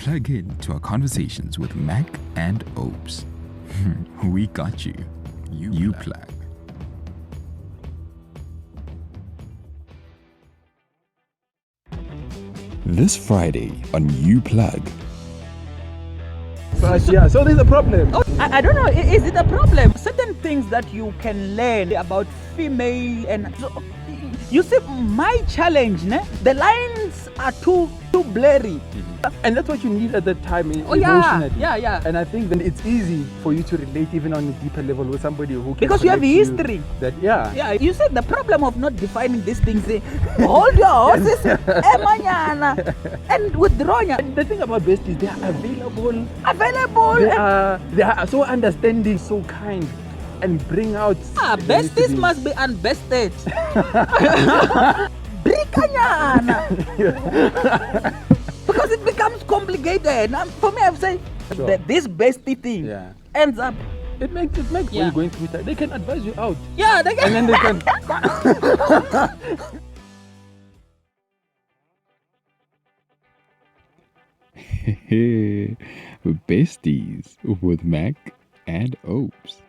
plug in to our conversations with Mac and Opes. We got you. You plug. This Friday on You Plug. But yeah, so there's a problem. I don't know, is it a problem? Certain things that you can learn about female and so, you see my challenge, the lines are too blurry. And that's what you need at that time emotionally. Yeah. And I think then it's easy for you to relate even on a deeper level with somebody who can because you have history. Yeah, you said the problem of not defining these things, hold your horses, and withdraw. And the thing about Besties, they are available. They are so understanding, so kind, and bring out. Besties must be unbested. Because it becomes complicated. For me, I'm saying that this bestie thing ends up. It makes when you're going through that. They can advise you out. Yeah, they can. And then they can. Besties with Mac and Opes.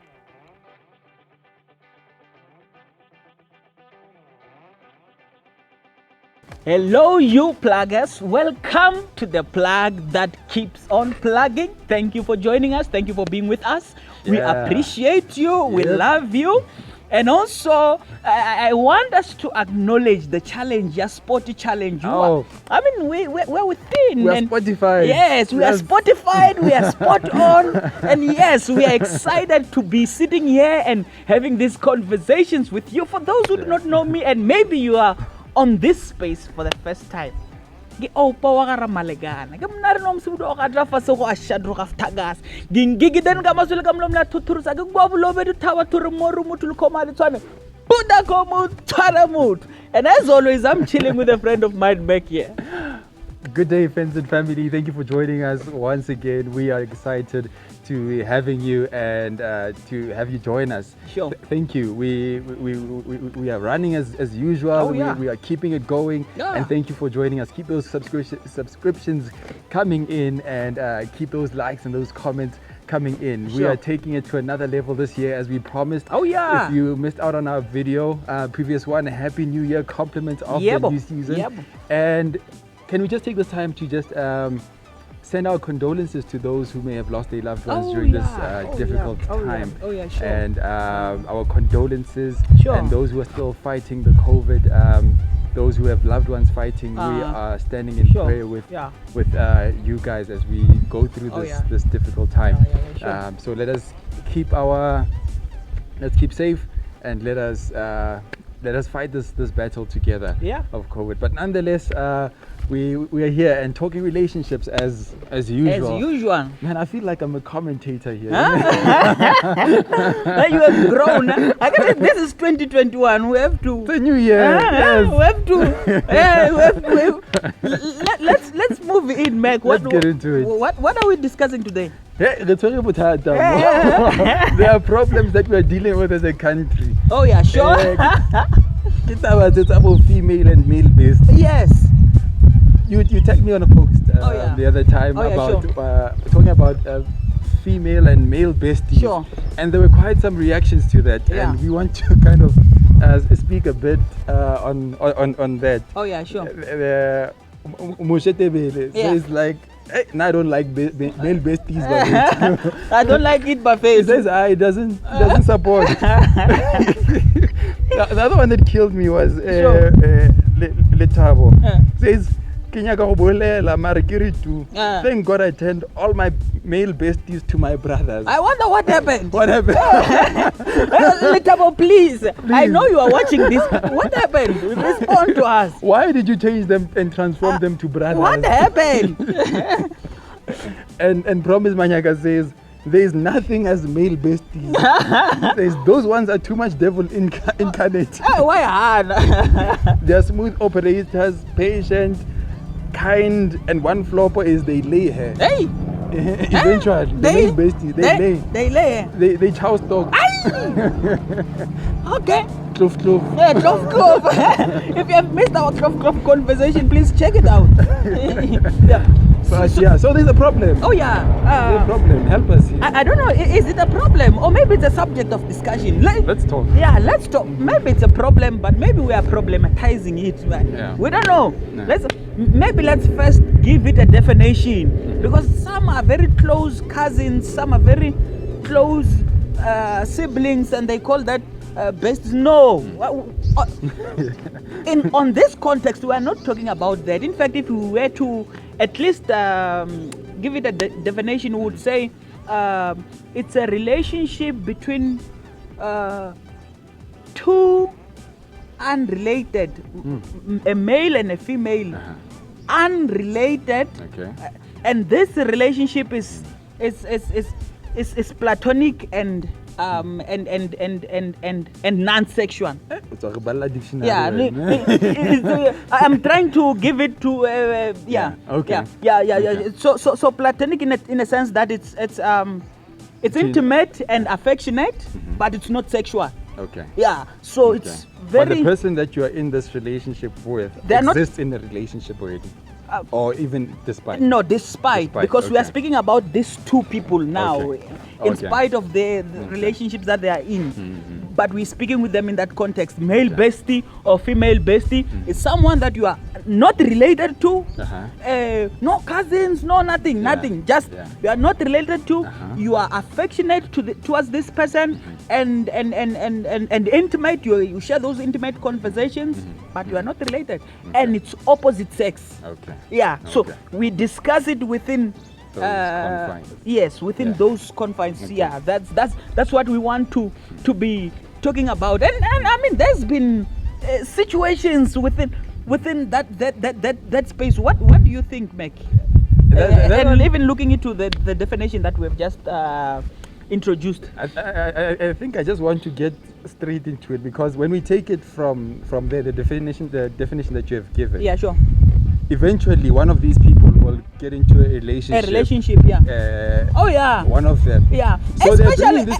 Hello, you pluggers. Welcome to the plug that keeps on plugging. Thank you for joining us. Thank you for being with us. We appreciate you. We love you. And also, I want us to acknowledge the challenge, your sporty challenge. We're within. We are Spotify. Yes, we are Spotify. We are spot on. And yes, we are excited to be sitting here and having these conversations with you. For those who do not know me, and maybe you are on this space for the first time. And as always, I'm chilling with a friend of mine back here. Good day, friends and family. Thank you for joining us once again. We are excited to having you and to have you join us. Sure. Thank you. We are running as usual. We are keeping it going. And thank you for joining us. Keep those subscriptions coming in and keep those likes and those comments coming in. Sure. We are taking it to another level this year as we promised. If you missed out on our video, previous one, a happy new year, compliments of the new season. And can we just take this time to just send our condolences to those who may have lost their loved ones during this difficult time. Sure. And our condolences and those who are still fighting the COVID, those who have loved ones fighting, we are standing in prayer with you guys as we go through this difficult time. So let us keep safe and let us fight this battle together of COVID. But nonetheless, we are here and talking relationships as usual. Man, I feel like I'm a commentator here. You have grown. I guess this is 2021. We have to. It's a new year. We have to. Let's move in, Mac. Let's get into it. What are we discussing today? There are problems that we are dealing with as a country. Oh yeah, sure. It's about female and male based. Yes. You tagged me on a post the other time about talking about female and male besties. Sure. And there were quite some reactions to that, and we want to kind of speak a bit on that. Oh yeah, sure. Mushetebele says like, hey, I don't like male besties. I don't like it buffet. He says it doesn't support. The other one that killed me was Letabo. Says thank God I turned all my male besties to my brothers. I wonder what happened. What happened? Letabo, please. I know you are watching this. What happened? Respond to us. Why did you change them and transform them to brothers? What happened? and Promise Manyaka says there is nothing as male besties. Those ones are too much devil incarnate. Why hard? They are smooth operators, patient, kind, and one flopper is they lay hair. Hey! Eventually, the male besties, they lay. They lay. They chow stock. Okay. Kloof kloof. Yeah, kloof kloof. If you have missed our kloof kloof conversation, please check it out. Yeah. So there's a problem. Oh yeah. There's a problem. Help us here. I don't know. Is it a problem, or maybe it's a subject of discussion? Let's talk. Yeah, let's talk. Maybe it's a problem, but maybe we are problematizing it. Yeah. We don't know. No. Let's first give it a definition, because some are very close cousins, some are very close siblings, and they call that besties. No. On this context, we are not talking about that. In fact, if we were to at least give it a definition, we would say it's a relationship between two unrelated, a male and a female, unrelated, and this relationship is platonic and non-sexual. Yeah, I'm trying to give it to Okay. Yeah. So platonic in a sense that it's intimate and affectionate, but it's not sexual. Okay. Yeah. So it's very. But the person that you are in this relationship with exists in the relationship already. Or even despite? No, despite because we are speaking about these two people now, in spite of the relationships that they are in. But we're speaking with them in that context. Male bestie or female bestie is someone that you are not related to, no cousins, no nothing. Just you are not related to. You are affectionate towards this person and intimate. You share those intimate conversations, but you are not related, and it's opposite sex. Okay. Yeah. So we discuss it within. Those confines. Yes, within those confines. Okay. Yeah, that's what we want to be talking about. And I mean, there's been situations within that space. What do you think, Mac? And even looking into the definition that we've just introduced. I think I just want to get straight into it, because when we take it from there, the definition that you have given. Yeah, sure. Eventually, one of these people will get into a relationship. Yeah. Oh yeah. One of them. Yeah. So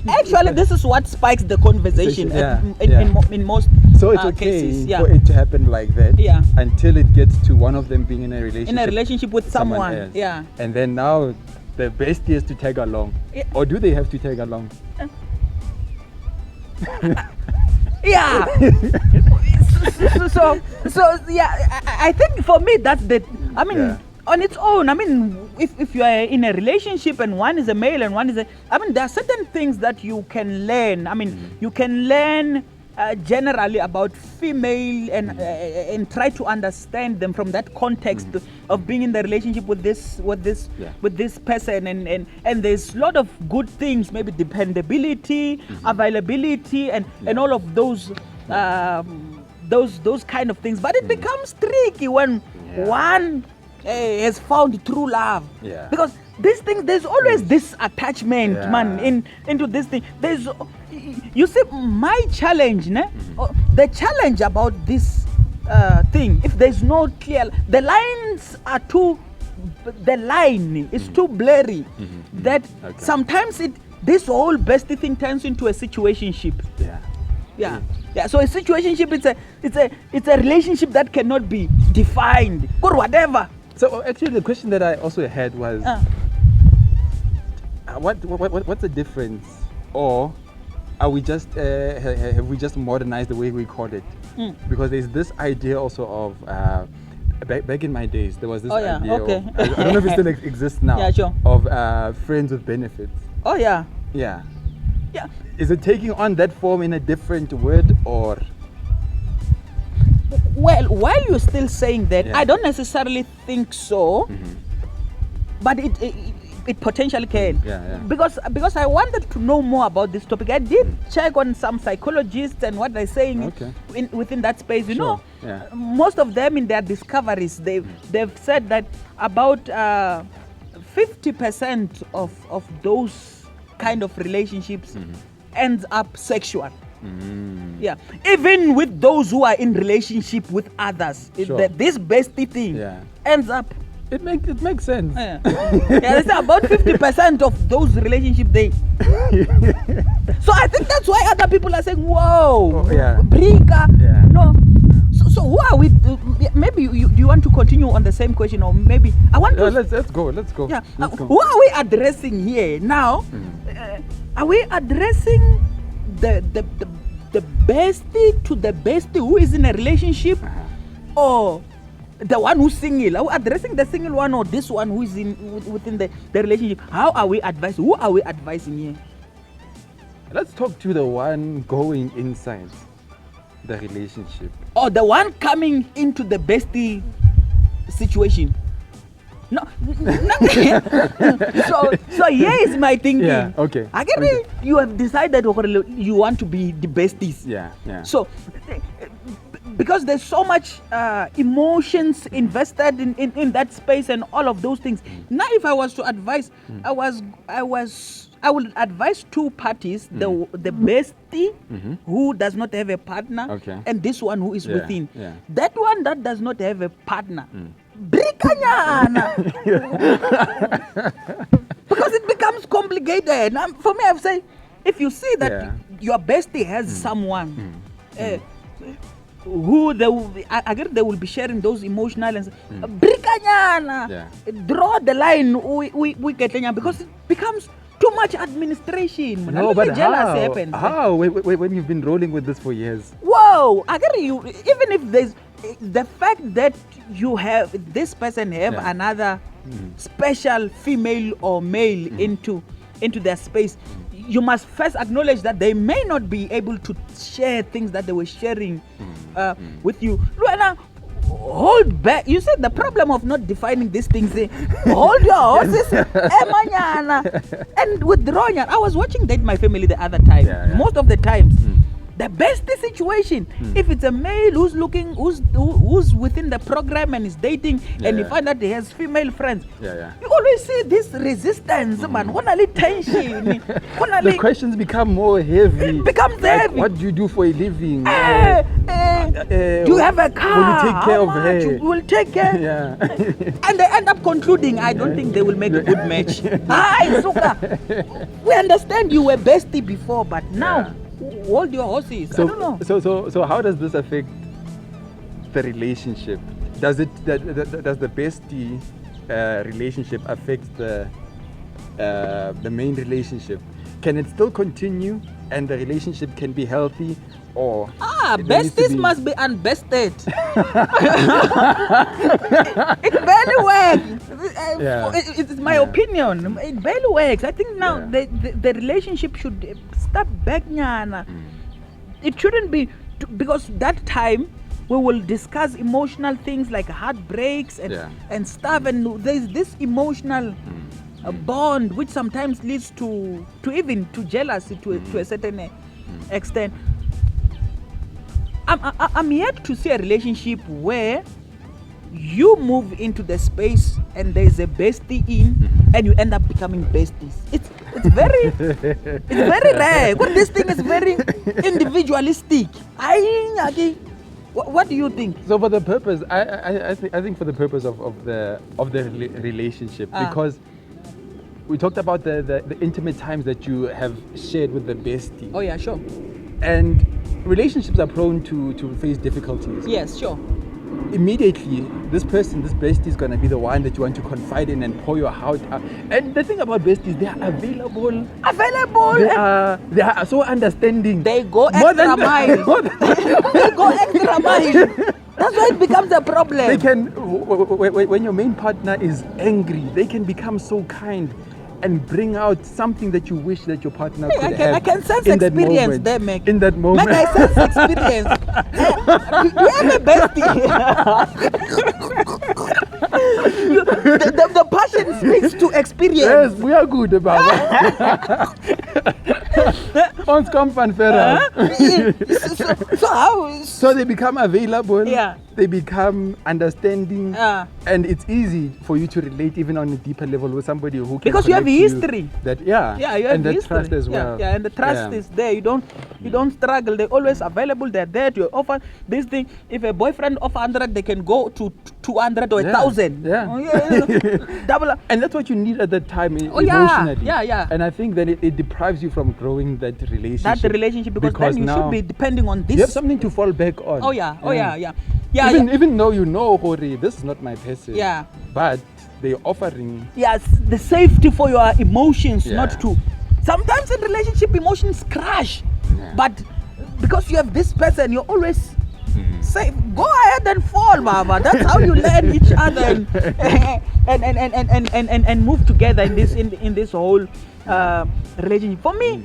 actually, this is what spikes the conversation in most. So it's okay cases, for it to happen like that. Yeah. Until it gets to one of them being in a relationship. In a relationship with someone. Else. Yeah. And then now the bestie has to tag along. Yeah. Or do they have to tag along? Yeah. so yeah, I think for me that's the. I mean, on its own. I mean, if you are in a relationship and one is a male and one is a. I mean, there are certain things that you can learn. I mean, you can learn generally about female and try to understand them from that context of being in the relationship with this person, and there's a lot of good things, maybe dependability, availability, and all of those kind of things. But it becomes tricky when one has found true love, because this thing, there's always this attachment, man, into this thing. There's, you see, my challenge, the challenge about this thing, if there's no clear, the line is too blurry, that sometimes this whole bestie thing turns into a situationship. Yeah. So a situationship, it's a relationship that cannot be defined or whatever. So actually, the question that I also had was, what's the difference, or are we just have we just modernized the way we call it? Because there's this idea also of back in my days, there was this idea. Of, I don't know if it still exists now. Yeah, sure. Of friends with benefits. Oh yeah. Yeah. Is it taking on that form in a different word, or? Well, while you're still saying that, I don't necessarily think so, but it potentially can. Because I wanted to know more about this topic. I did check on some psychologists and what they're saying within that space. You know, most of them in their discoveries, they've said that about 50% of those kind of relationships ends up sexual. Even with those who are in relationship with others, this bestie thing ends up It makes sense. Yeah, they say about 50% of those relationships they. So I think that's why other people are saying, "Whoa, Brika." Yeah. No. So who are we? Maybe do you want to continue on the same question, or maybe I want to. Let's go. Yeah. Let's go. Who are we addressing here now? Are we addressing the bestie to the bestie who is in a relationship, or the one who's single? Are we addressing the single one, or this one who is within the relationship? How are we advising? Who are we advising here? Let's talk to the one going inside the relationship. Or the one coming into the bestie situation. No. So here is my thinking. Yeah, okay. Again, you have decided you want to be the besties. Yeah. So because there's so much emotions invested in that space and all of those things. Now, if I was to advise, I would advise two parties: the bestie who does not have a partner, and this one who is within. Yeah. That one that does not have a partner, brikanyana. Because it becomes complicated. For me, I've said, if you see that your bestie has someone. Who they will be sharing those emotional and brikanyana, draw the line we get because it becomes too much administration. No, but how? When you've been rolling with this for years. Whoa, I get you. Even if there's the fact that you have this person have another special female or male into their space, you must first acknowledge that they may not be able to share things that they were sharing with you. Luana, hold back. You said the problem of not defining these things. Hold your horses, and withdraw. I was watching Date My Family the other time. Most of the times, the bestie situation. If it's a male who's within the program and is dating, and you find that he has female friends, you always see this resistance, man. Only tension. The questions become more heavy. It becomes heavy. What do you do for a living? Do you have a car? Will you take care of her? You will take care. And they end up concluding, I don't think they will make a good match. Hi, Suka. We understand you were bestie before, but now hold your horses. So, I don't know. So how does this affect the relationship? Does the bestie relationship affect the main relationship? Can it still continue and the relationship can be healthy, or besties must be unbested? It barely works. It's my opinion. It barely works. I think now the relationship should step back. It shouldn't be, because that time we will discuss emotional things like heartbreaks and stuff, and there's this emotional bond which sometimes leads to even jealousy to a certain extent. I'm yet to see a relationship where you move into the space and there's a bestie in, and you end up becoming besties. It's very rare. But this thing is very individualistic. What do you think? So for the purpose, I think for the purpose of the relationship, because we talked about the intimate times that you have shared with the bestie. Oh yeah, sure. And relationships are prone to face difficulties. Yes, sure. Immediately, this bestie is going to be the one that you want to confide in and pour your heart out. And the thing about besties, they are available. They are so understanding. They go extra mile. They go extra mile. That's why it becomes a problem. They can, when your main partner is angry, they can become so kind and bring out something that you wish that your partner could have. I can sense experience there, Meg. In that moment. Meg, I sense experience. You have a bestie. the passion speaks to experience. Yes, we are good about that. Ons kom van verre. So how? So they become available. Yeah. They become understanding. And it's easy for you to relate even on a deeper level with somebody who can because you have history. You have and the history. Trust as well. Yeah, and the trust is there. You don't struggle. They're always available. They're there to offer this thing. If a boyfriend offer 100, they can go to 200 or 1,000. Double. And that's what you need at that time emotionally. Yeah. And I think that it deprives you from growing that relationship. Because then you should be depending on this. You have something to fall back on. Even though you know, Hori, this is not my person. Yeah. But they're offering. Yes, the safety for your emotions, not to. Sometimes in relationship, emotions crash. But because you have this person, you're always safe. Go ahead and fall, Mama. That's how you learn each other and move together in this whole relationship. For me,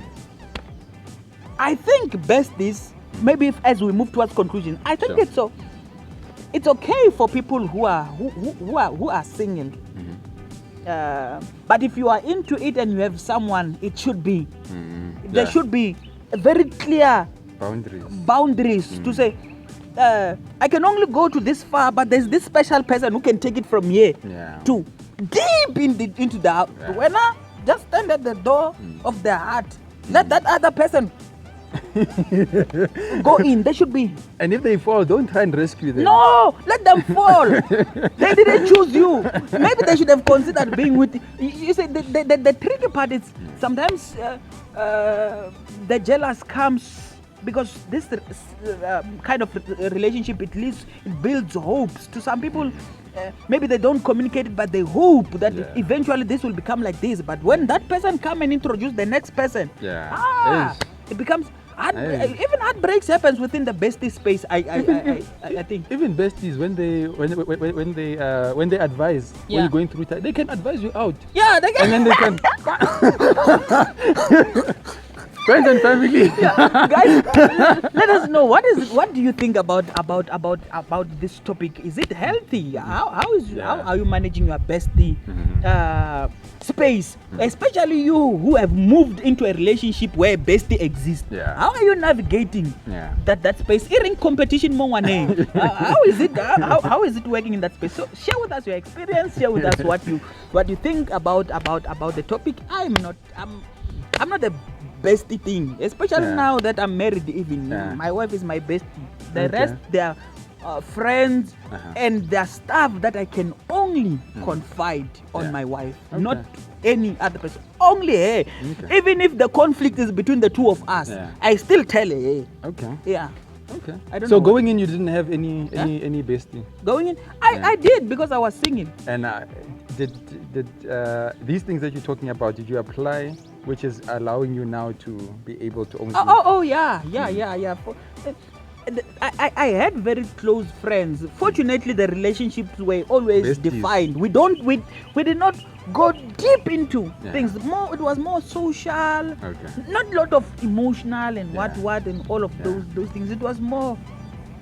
I think Besties, maybe as we move towards conclusion, I think it's okay for people who are single. But if you are into it and you have someone, it should be there should be very clear boundaries to say I can only go to this far, but there's this special person who can take it from here to deep into the house. When I just stand at the door of their heart, let that other person go in. They should be. And if they fall, don't try and rescue them. No, let them fall. They didn't choose you. Maybe they should have considered being with you. You see, the tricky part is sometimes the jealous comes because this kind of relationship, it builds hopes to some people. Maybe they don't communicate it, but they hope that eventually this will become like this. But when that person come and introduce the next person, it becomes even heartbreaks happens within the bestie space. I think even besties when they advise when you're going through time, they can advise you out. Yeah, they can. And then they can. Friends and family. Guys, let us know what do you think about this topic? Is it healthy? How are you managing your bestie space? Especially you who have moved into a relationship where bestie exists. How are you navigating that space? In competition, how is it? How is it working in that space? So share with us your experience. Share with us what you think about the topic. I'm not a bestie thing, especially now that I'm married. Even my wife is my bestie. The rest, they are friends and their stuff that I can only confide on my wife, not any other person. Only her. Even if the conflict is between the two of us, I still tell her. Okay. I don't know. So going in, you didn't have any bestie? Going in, I did because I was singing. And did these things that you're talking about, did you apply? Which is allowing you now to be able to only. Yeah. I had very close friends. Fortunately, the relationships were always besties. Defined. We did not go deep into things. It was more social. Not a lot of emotional and what and all of those things. It was more.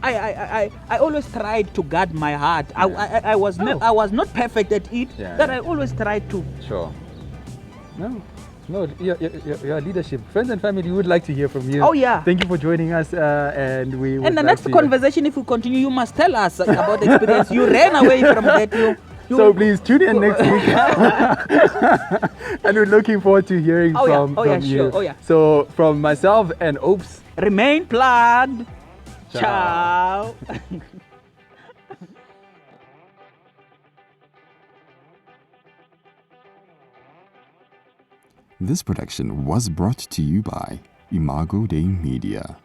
I always tried to guard my heart. I was not perfect at it. But I always tried to. Sure. No, your leadership. Friends and family, we would like to hear from you. Oh, yeah. Thank you for joining us. And the next conversation, if we continue, you must tell us about the experience. You ran away from that. So please tune in next week. And we're looking forward to hearing from you. Sure. Oh, yeah. So from myself and Oops. Remain plugged. Ciao. This production was brought to you by Imago Dei Media.